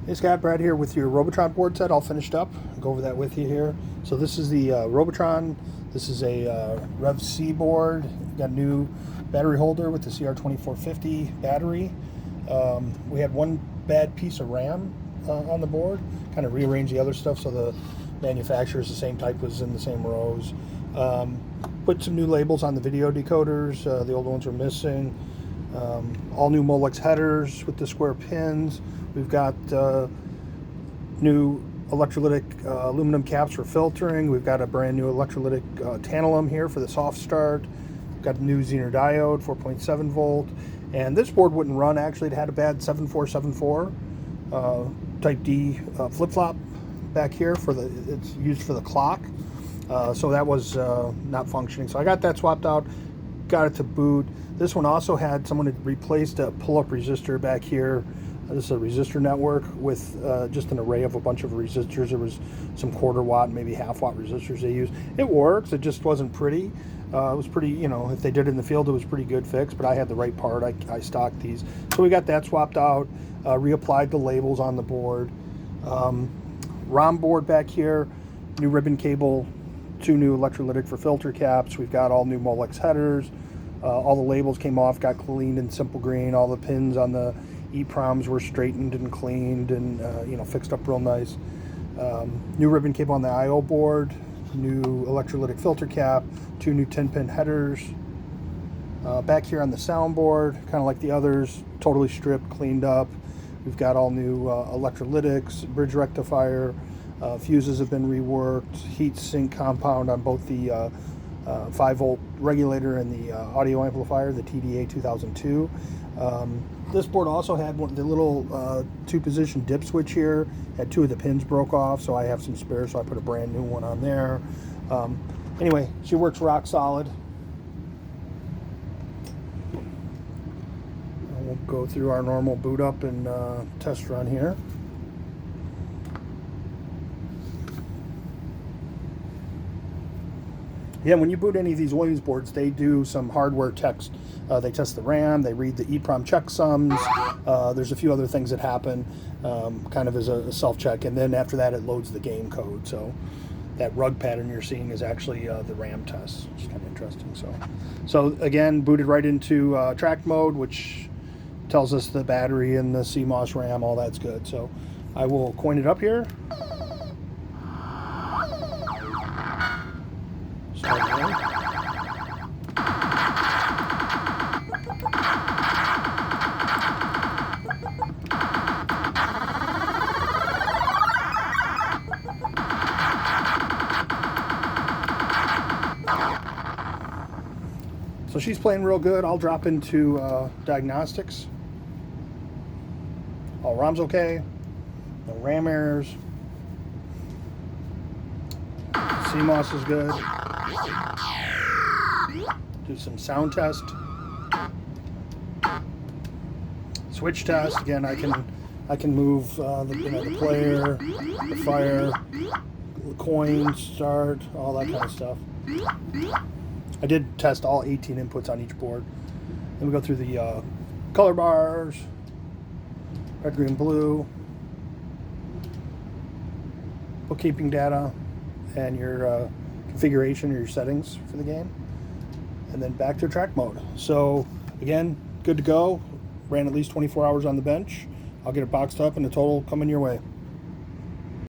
Hey Scott, Brad here with your Robotron board set all finished up. I'll go over that with you here. So this is the Robotron. This is a Rev C board. Got a new battery holder with the CR2450 battery. We had one bad piece of RAM on the board. Kind of rearranged the other stuff so the manufacturer is the same type, was in the same rows. Put some new labels on the video decoders. The old ones were missing. All new Molex headers with the square pins. We've got new electrolytic aluminum caps for filtering. We've got a brand new electrolytic tantalum here for the soft start. We've got a new Zener diode, 4.7 volt. And this board wouldn't run, actually. It had a bad 7474 Type D flip-flop back here. It's used for the clock. So that was not functioning. So I got that swapped out, got it to boot. This one also had someone had replaced a pull-up resistor back here. This is a resistor network with just an array of a bunch of resistors. There was some quarter watt, maybe half watt resistors they used. It works, it just wasn't pretty. It was pretty, you know, if they did it in the field, it was pretty good fix, but I had the right part. I stocked these. So we got that swapped out, reapplied the labels on the board. ROM board back here, new ribbon cable, 2 new electrolytic for filter caps. We've got all new Molex headers. All the labels came off, got cleaned in simple green. All the pins on the EPROMs were straightened and cleaned and fixed up real nice. New ribbon cable on the I/O board, new electrolytic filter cap, 2 new 10-pin headers. Back here on the soundboard, kind of like the others, totally stripped, cleaned up. We've got all new electrolytics, bridge rectifier, fuses have been reworked, heat sink compound on both the 5-volt regulator and the audio amplifier, the TDA 2002. This board also had the little 2-position dip switch here. Had 2 of the pins broke off, so I have some spares, so I put a brand new one on there. Anyway, she works rock solid. We'll go through our normal boot up and test run here. Yeah, when you boot any of these Williams boards, they do some hardware tests. They test the RAM, they read the EPROM checksums. There's a few other things that happen kind of as a self-check, and then after that it loads the game code. So that rug pattern you're seeing is actually the RAM test, which is kind of interesting. So again, booted right into track mode, which tells us the battery and the CMOS RAM, all that's good. So I will coin it up here. So she's playing real good. I'll drop into diagnostics. All ROM's okay. No RAM errors. CMOS is good. Do some sound test. Switch test. Again, I can move the player, the fire, the coin, start, all that kind of stuff. I did test all 18 inputs on each board. Then we go through the color bars, red, green, blue, bookkeeping data, and your configuration or your settings for the game, and then back to track mode. So again, good to go. Ran at least 24 hours on the bench. I'll get it boxed up and the total coming your way.